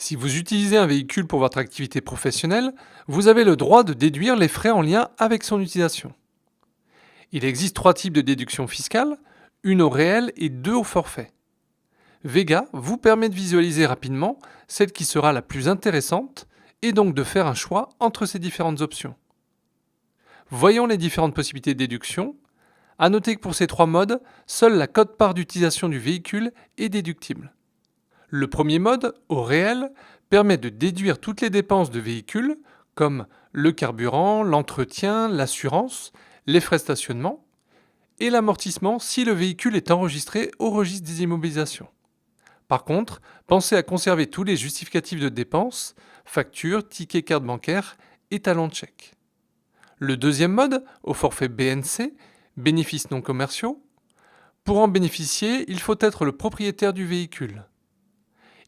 Si vous utilisez un véhicule pour votre activité professionnelle, vous avez le droit de déduire les frais en lien avec son utilisation. Il existe 3 types de déductions fiscales, une au réel et 2 au forfait. Vega vous permet de visualiser rapidement celle qui sera la plus intéressante et donc de faire un choix entre ces différentes options. Voyons les différentes possibilités de déduction. À noter que pour ces 3 modes, seule la quote-part d'utilisation du véhicule est déductible. Le premier mode, au réel, permet de déduire toutes les dépenses de véhicule, comme le carburant, l'entretien, l'assurance, les frais de stationnement et l'amortissement si le véhicule est enregistré au registre des immobilisations. Par contre, pensez à conserver tous les justificatifs de dépenses, factures, tickets carte bancaire et talons de chèque. Le deuxième mode, au forfait BNC, bénéfices non commerciaux. Pour en bénéficier, il faut être le propriétaire du véhicule.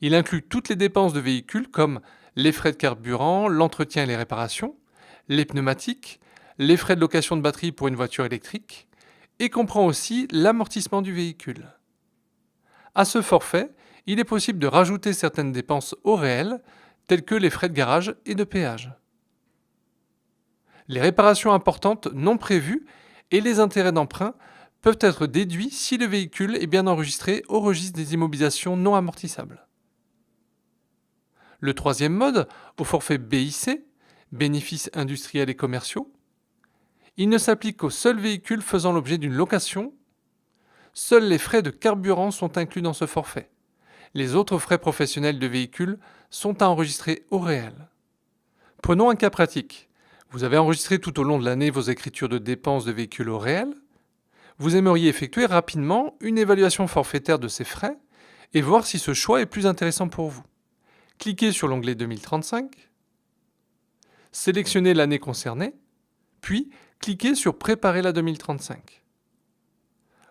Il inclut toutes les dépenses de véhicule comme les frais de carburant, l'entretien et les réparations, les pneumatiques, les frais de location de batterie pour une voiture électrique et comprend aussi l'amortissement du véhicule. À ce forfait, il est possible de rajouter certaines dépenses au réel, telles que les frais de garage et de péage. Les réparations importantes non prévues et les intérêts d'emprunt peuvent être déduits si le véhicule est bien enregistré au registre des immobilisations non amortissables. Le troisième mode, au forfait BIC, bénéfices industriels et commerciaux, il ne s'applique qu'aux seuls véhicules faisant l'objet d'une location. Seuls les frais de carburant sont inclus dans ce forfait. Les autres frais professionnels de véhicule sont à enregistrer au réel. Prenons un cas pratique. Vous avez enregistré tout au long de l'année vos écritures de dépenses de véhicule au réel. Vous aimeriez effectuer rapidement une évaluation forfaitaire de ces frais et voir si ce choix est plus intéressant pour vous. Cliquez sur l'onglet 2035, sélectionnez l'année concernée, puis cliquez sur Préparer la 2035.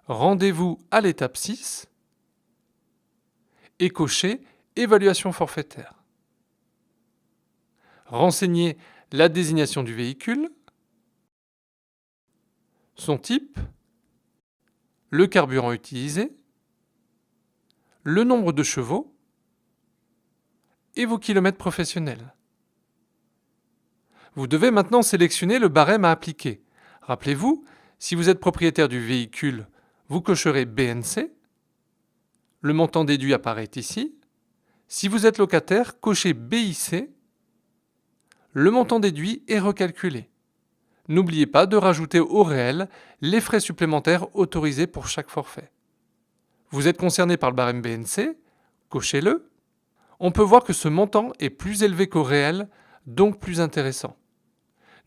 Rendez-vous à l'étape 6 et cochez Évaluation forfaitaire. Renseignez la désignation du véhicule, son type, le carburant utilisé, le nombre de chevaux et vos kilomètres professionnels. Vous devez maintenant sélectionner le barème à appliquer. Rappelez-vous, si vous êtes propriétaire du véhicule, vous cocherez BNC. Le montant déduit apparaît ici. Si vous êtes locataire, cochez BIC. Le montant déduit est recalculé. N'oubliez pas de rajouter au réel les frais supplémentaires autorisés pour chaque forfait. Vous êtes concerné par le barème BNC, cochez-le. On peut voir que ce montant est plus élevé qu'au réel, donc plus intéressant.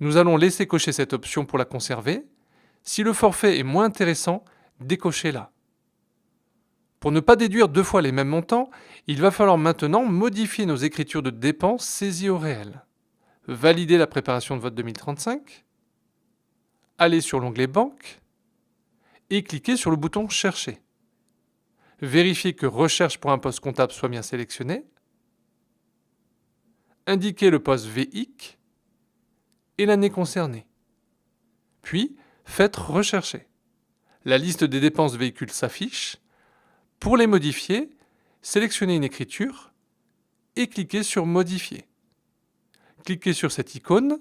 Nous allons laisser cocher cette option pour la conserver. Si le forfait est moins intéressant, décochez-la. Pour ne pas déduire 2 fois les mêmes montants, il va falloir maintenant modifier nos écritures de dépenses saisies au réel. Validez la préparation de votre 2035, allez sur l'onglet Banque et cliquez sur le bouton Chercher. Vérifiez que Recherche pour un poste comptable soit bien sélectionné. Indiquez le poste VIC et l'année concernée. Puis, faites Rechercher. La liste des dépenses véhicules s'affiche. Pour les modifier, sélectionnez une écriture et cliquez sur Modifier. Cliquez sur cette icône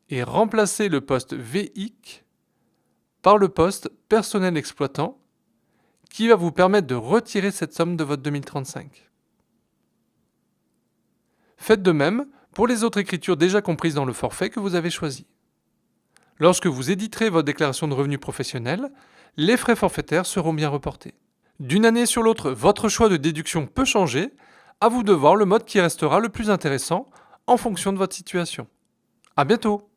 et remplacez le poste VIC par le poste Personnel exploitant qui va vous permettre de retirer cette somme de votre 2035. Faites de même pour les autres écritures déjà comprises dans le forfait que vous avez choisi. Lorsque vous éditerez votre déclaration de revenus professionnels, les frais forfaitaires seront bien reportés. D'une année sur l'autre, votre choix de déduction peut changer. À vous de voir le mode qui restera le plus intéressant en fonction de votre situation. À bientôt!